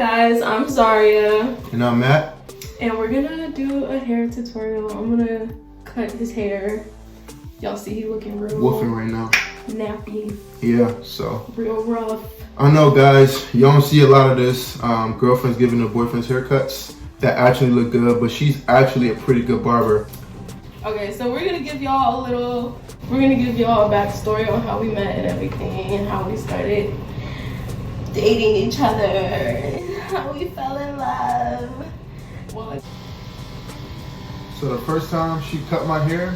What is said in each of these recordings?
guys, I'm Zaria. And I'm Matt. And we're gonna do a hair tutorial. I'm gonna cut his hair. Y'all see he looking real Woofing right now. Nappy. Yeah, so. Real rough. I know guys, you don't see a lot of this. Girlfriends giving their boyfriends haircuts that actually look good, but she's actually a pretty good barber. Okay, so we're gonna give y'all a backstory on how we met and everything and how we started dating each other and how we fell in love. Well, So the first time she cut my hair,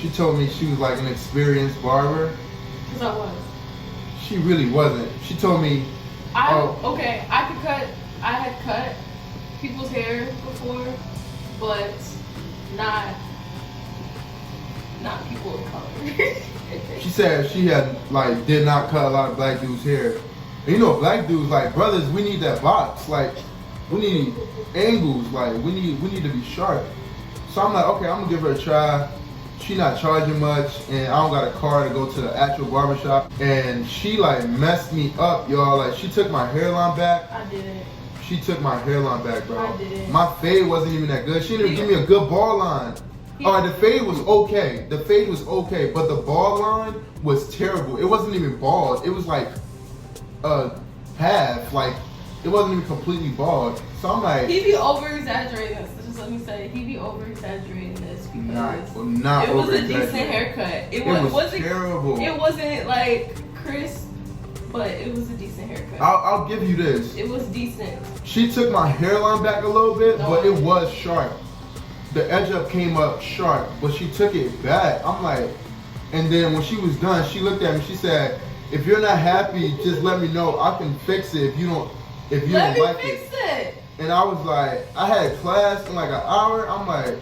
she told me she was like an experienced barber. Cause I was. She really wasn't. She told me, okay, I had cut people's hair before, but not people of color. she said she had did not cut a lot of black dudes' hair. And you know, black dudes, like brothers, we need that box. Like we need angles. Like we need to be sharp. So I'm like, okay, I'm gonna give her a try. She not charging much, and I don't got a car to go to the actual barbershop. And she like messed me up, y'all. Like she took my hairline back. I didn't. She took my hairline back, bro. I didn't. My fade wasn't even that good. She didn't even give me a good ball line. Alright, the fade was okay. The fade was okay, but the ball line was terrible. It wasn't even bald. It was like a half. Like it wasn't even completely bald. So I'm like, he be over exaggerating this. Just let me say, he be over exaggerating this because not it was a decent haircut. It wasn't terrible. It wasn't like crisp, but it was a decent haircut. I'll give you this. It was decent. She took my hairline back a little bit, but it was sharp. The edge up came up sharp, but she took it back. I'm like, and then when she was done, she looked at me. She said, "If you're not happy, just let me know. I can fix it. If you don't like it." And I was like, I had class in like an hour. I'm like,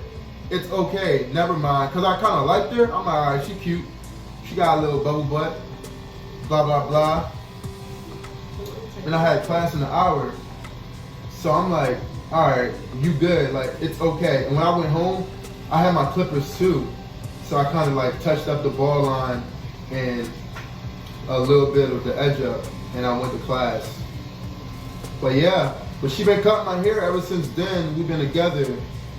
it's okay, never mind, cause I kind of liked her. I'm like, all right, she cute. She got a little bubble butt. Blah blah blah. And I had class in an hour, so I'm like, all right, you good, like it's okay. And when I went home, I had my clippers too, so I kind of like touched up the ball line and a little bit of the edge up, and I went to class. But yeah, but she been cutting my hair ever since then. We've been together.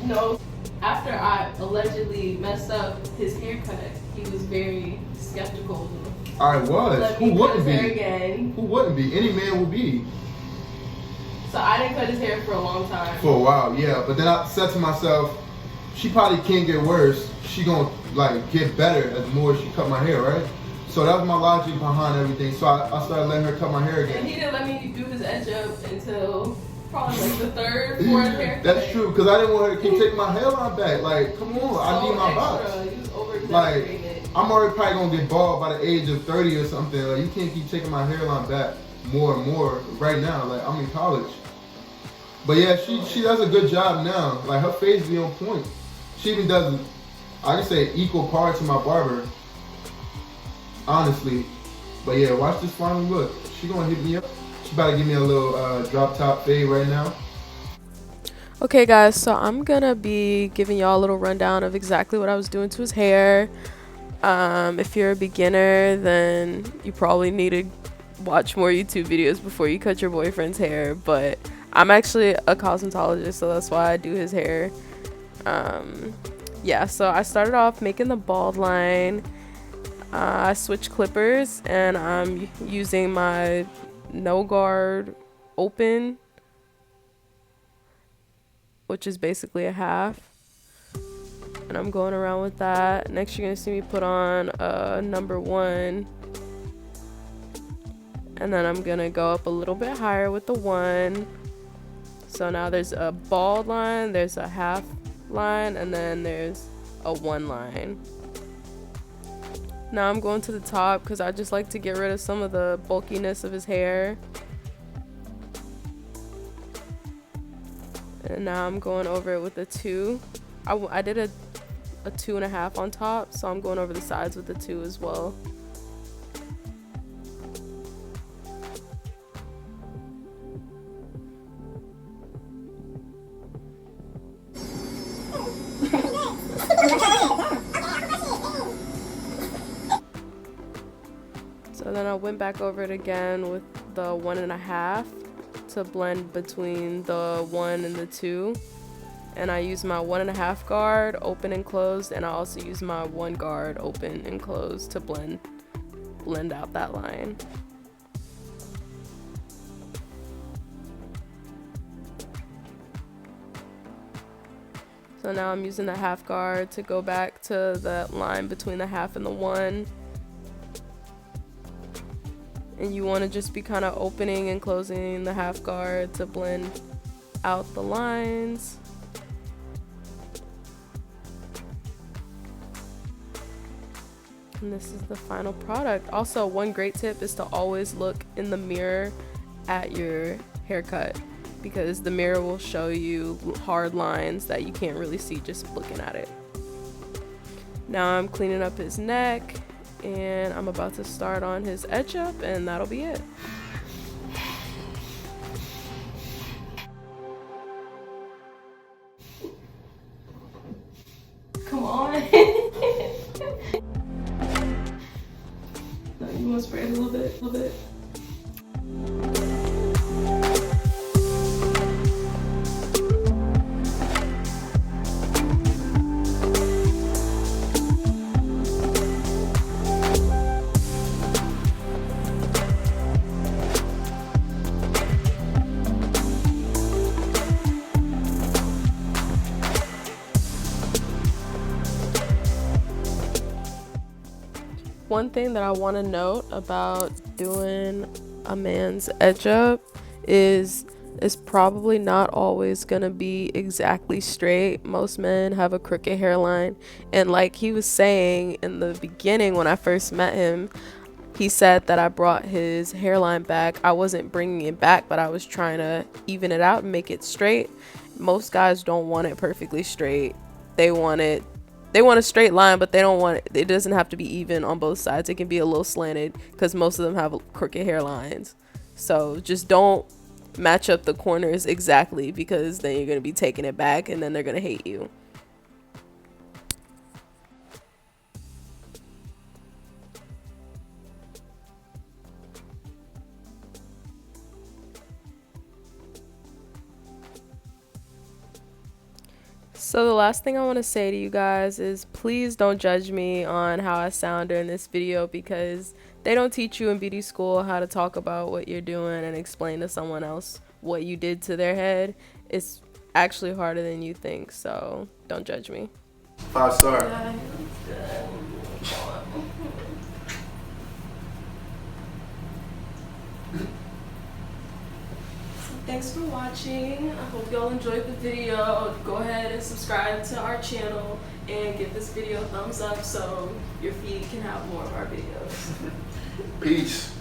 No, after I allegedly messed up his haircut, he was very skeptical. I was. Who wouldn't be? Again. Who wouldn't be? Any man would be. So I didn't cut his hair for a long time. For a while, yeah. But then I said to myself, she probably can't get worse. She gonna like get better as more as she cut my hair, right? So that was my logic behind everything. So I started letting her cut my hair again. And he didn't let me do his edge up until probably like the third, fourth haircut. That's true, because I didn't want her to keep taking my hairline back. Like, come on, I need my box. He was over-exaggerating. Like, I'm already probably gonna get bald by the age of 30 or something. Like, you can't keep taking my hairline back more and more right now. Like, I'm in college. But yeah, she does a good job now. Like, her face be on point. She even does, I can say, equal par to my barber. Honestly. But yeah, watch this final look. She gonna hit me up. She about to give me a little drop top fade right now. Okay guys, so I'm gonna be giving y'all a little rundown of exactly what I was doing to his hair. If you're a beginner, then you probably need to watch more YouTube videos before you cut your boyfriend's hair, but I'm actually a cosmetologist, so that's why I do his hair. Yeah, so I started off making the bald line. I switched clippers, and I'm using my no guard open, which is basically a half, and I'm going around with that. Next you're gonna see me put on number 1, and then I'm gonna go up a little bit higher with the 1. So now there's a bald line, there's a half line, and then there's a 1 line. Now I'm going to the top because I just like to get rid of some of the bulkiness of his hair. And now I'm going over it with a 2. I did a 2.5 on top, so I'm going over the sides with the 2 as well. So then I went back over it again with the 1.5. to blend between the 1 and the 2. And I use my 1.5 guard open and closed, and I also use my 1 guard open and closed to blend out that line. So now I'm using the 1/2 guard to go back to the line between the 1/2 and the 1. And you want to just be kind of opening and closing the 1/2 guard to blend out the lines. And this is the final product. Also, one great tip is to always look in the mirror at your haircut, because the mirror will show you hard lines that you can't really see just looking at it. Now I'm cleaning up his neck, and I'm about to start on his edge up, and that'll be it. Come on. No, you want to spray it a little bit. One thing that I want to note about doing a man's edge up is it's probably not always gonna be exactly straight. Most men have a crooked hairline, and like he was saying in the beginning when I first met him, he said that I brought his hairline back. I wasn't bringing it back, but I was trying to even it out and make it straight. Most guys don't want it perfectly straight. They want a straight line, but they don't want it. It doesn't have to be even on both sides. It can be a little slanted because most of them have crooked hairlines. So just don't match up the corners exactly, because then you're going to be taking it back and then they're going to hate you. So the last thing I want to say to you guys is please don't judge me on how I sound during this video, because they don't teach you in beauty school how to talk about what you're doing and explain to someone else what you did to their head. It's actually harder than you think, so don't judge me. 5-star. Yeah, it's good. Thanks for watching. I hope y'all enjoyed the video. Go ahead and subscribe to our channel and give this video a thumbs up so your feed can have more of our videos. Peace.